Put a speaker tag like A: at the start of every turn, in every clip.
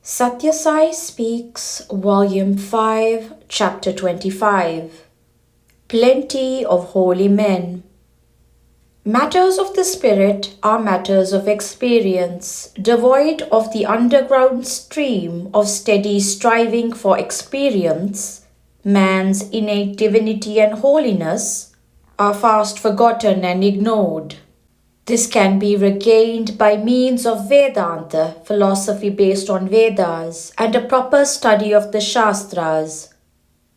A: Sathya Sai Speaks, Volume 5, Chapter 25. Plenty of Holy Men. Matters of the spirit are matters of experience, devoid of the underground stream of steady striving for experience. Man's innate divinity and holiness are fast forgotten and ignored. This can be regained by means of Vedanta, philosophy based on Vedas, and a proper study of the Shastras.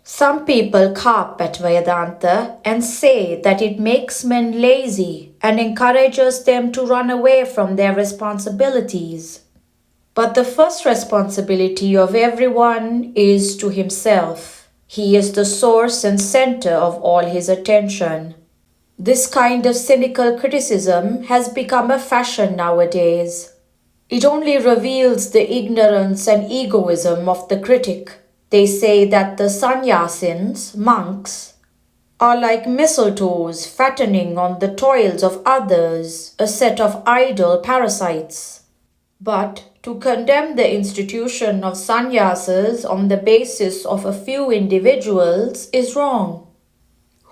A: Some people carp at Vedanta and say that it makes men lazy and encourages them to run away from their responsibilities. But the first responsibility of everyone is to himself. He is the source and center of all his attention. This kind of cynical criticism has become a fashion nowadays. It only reveals the ignorance and egoism of the critic. They say that the sannyasins, monks, are like mistletoes fattening on the toils of others, a set of idle parasites. But to condemn the institution of sannyasas on the basis of a few individuals is wrong.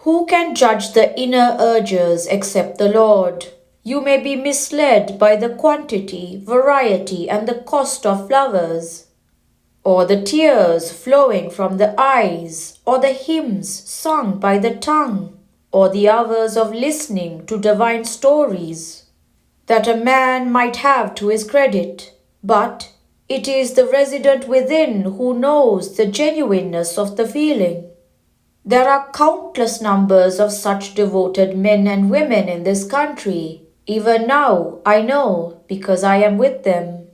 A: Who can judge the inner urges except the Lord? You may be misled by the quantity, variety, and the cost of flowers, or the tears flowing from the eyes, or the hymns sung by the tongue, or the hours of listening to divine stories that a man might have to his credit. But it is the resident within who knows the genuineness of the feeling. There are countless numbers of such devoted men and women in this country. Even now, I know, because I am with them.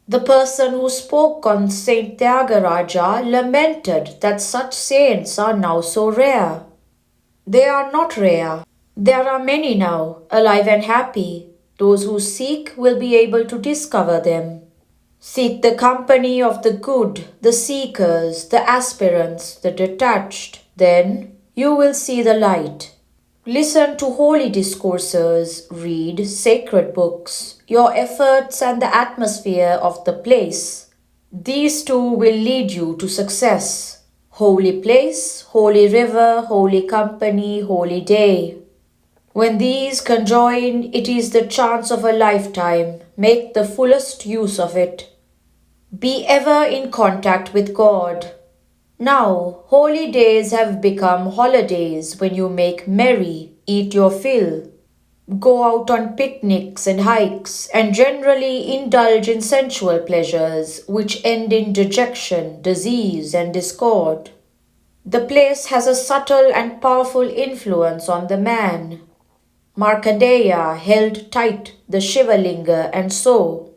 A: The person who spoke on Saint Tyagaraja lamented that such saints are now so rare. They are not rare. There are many now, alive and happy. Those who seek will be able to discover them. Seek the company of the good, the seekers, the aspirants, the detached. Then you will see the light. Listen to holy discourses, read sacred books, your efforts and the atmosphere of the place. These two will lead you to success. Holy place, holy river, holy company, holy day. When these conjoin, it is the chance of a lifetime. Make the fullest use of it. Be ever in contact with God. Now, holy days have become holidays when you make merry, eat your fill, go out on picnics and hikes, and generally indulge in sensual pleasures which end in dejection, disease, and discord. The place has a subtle and powerful influence on the man. Markandeya held tight the Shivalinga and so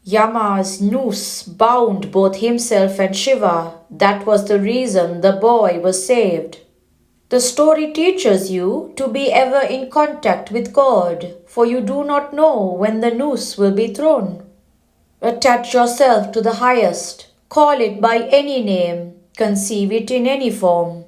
A: Yama's noose bound both himself and Shiva. That was the reason the boy was saved. The story teaches you to be ever in contact with God, for you do not know when the noose will be thrown. Attach yourself to the highest. Call it by any name. Conceive it in any form.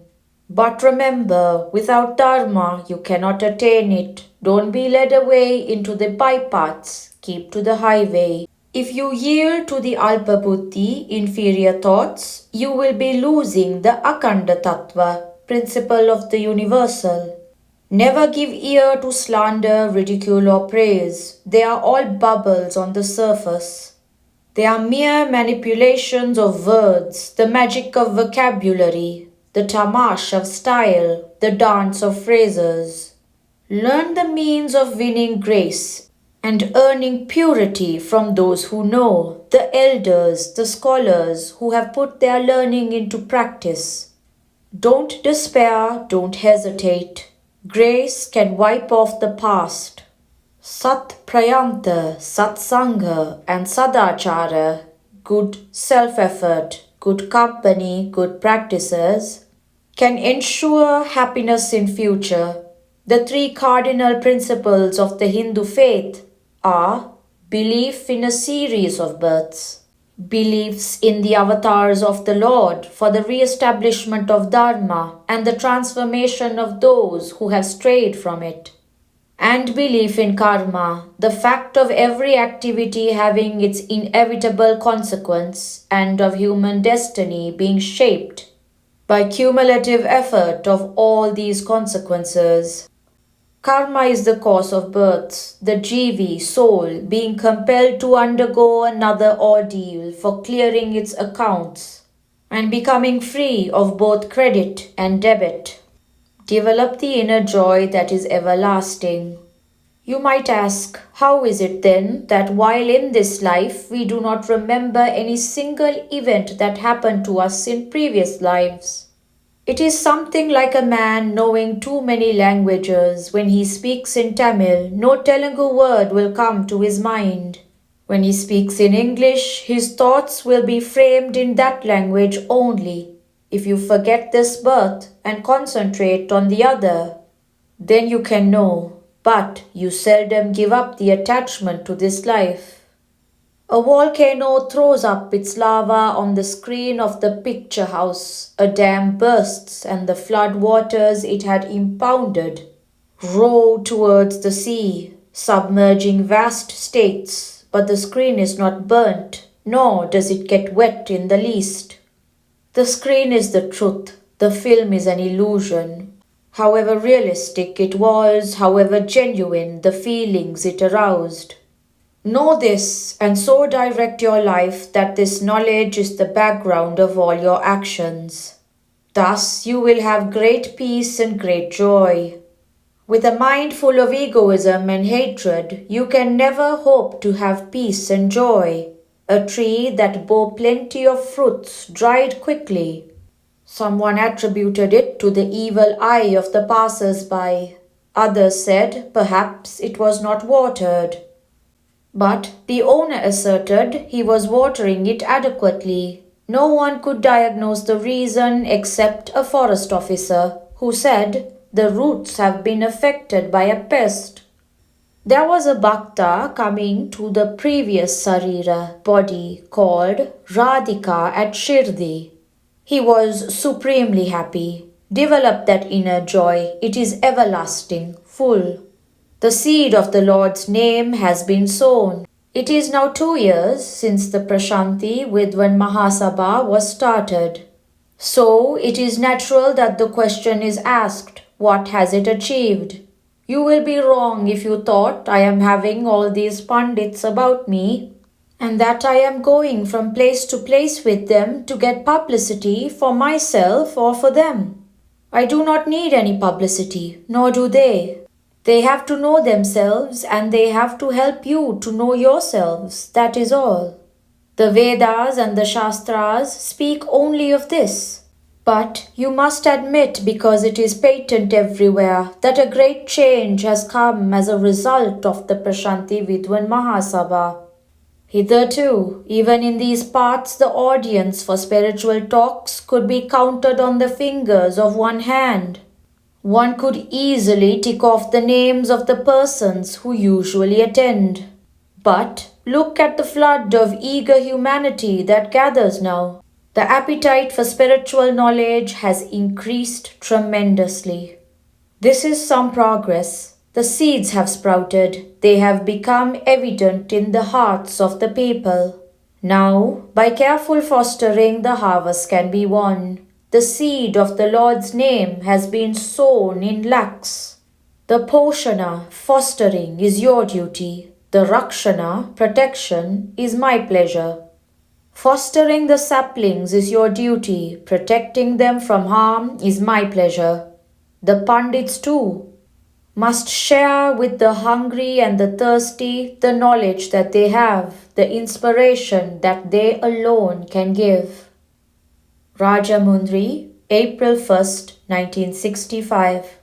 A: But remember, without dharma, you cannot attain it. Don't be led away into the bypaths. Keep to the highway. If you yield to the Alpa Buddhi, inferior thoughts, you will be losing the Akanda Tattva, principle of the universal. Never give ear to slander, ridicule, or praise. They are all bubbles on the surface. They are mere manipulations of words, the magic of vocabulary, the tamash of style, the dance of phrases. Learn the means of winning grace and earning purity from those who know, the elders, the scholars who have put their learning into practice. Don't despair, don't hesitate. Grace can wipe off the past. Sat Prayanta, Sat Sangha, and Sadachara, good self-effort, good company, good practices, can ensure happiness in future. The three cardinal principles of the Hindu faith are belief in a series of births, beliefs in the avatars of the Lord for the re-establishment of Dharma and the transformation of those who have strayed from it, and belief in karma, the fact of every activity having its inevitable consequence and of human destiny being shaped by cumulative effort of all these consequences. Karma is the cause of births, the jivi, soul, being compelled to undergo another ordeal for clearing its accounts and becoming free of both credit and debit. Develop the inner joy that is everlasting. You might ask, how is it then that while in this life we do not remember any single event that happened to us in previous lives? It is something like a man knowing too many languages. When he speaks in Tamil, no Telugu word will come to his mind. When he speaks in English, his thoughts will be framed in that language only. If you forget this birth and concentrate on the other, then you can know, but you seldom give up the attachment to this life. A volcano throws up its lava on the screen of the picture house. A dam bursts and the flood waters it had impounded roar towards the sea, submerging vast states, but the screen is not burnt, nor does it get wet in the least. The screen is the truth, the film is an illusion. However realistic it was, however genuine the feelings it aroused. Know this and so direct your life that this knowledge is the background of all your actions. Thus you will have great peace and great joy. With a mind full of egoism and hatred, you can never hope to have peace and joy. A tree that bore plenty of fruits dried quickly. Someone attributed it to the evil eye of the passers-by. Others said perhaps it was not watered. But the owner asserted he was watering it adequately. No one could diagnose the reason except a forest officer, who said the roots have been affected by a pest. There was a bhakta coming to the previous sarira body called Radhika at Shirdi. He was supremely happy. Develop that inner joy. It is everlasting, full. The seed of the Lord's name has been sown. It is now 2 years since the Prashanti Vidwan Mahasabha was started. So it is natural that the question is asked, what has it achieved? You will be wrong if you thought I am having all these pundits about me and that I am going from place to place with them to get publicity for myself or for them. I do not need any publicity, nor do they. They have to know themselves and they have to help you to know yourselves, that is all. The Vedas and the Shastras speak only of this. But you must admit, because it is patent everywhere, that a great change has come as a result of the Prashanti Vidwan Mahasabha. Hitherto, even in these parts, the audience for spiritual talks could be counted on the fingers of one hand. One could easily tick off the names of the persons who usually attend. But look at the flood of eager humanity that gathers now. The appetite for spiritual knowledge has increased tremendously. This is some progress. The seeds have sprouted. They have become evident in the hearts of the people. Now, by careful fostering, the harvest can be won. The seed of the Lord's name has been sown in lakhs. The poshana, fostering, is your duty. The rakshana, protection, is my pleasure. Fostering the saplings is your duty. Protecting them from harm is my pleasure. The pandits too must share with the hungry and the thirsty the knowledge that they have, the inspiration that they alone can give. Rajamundry, April 1st, 1965.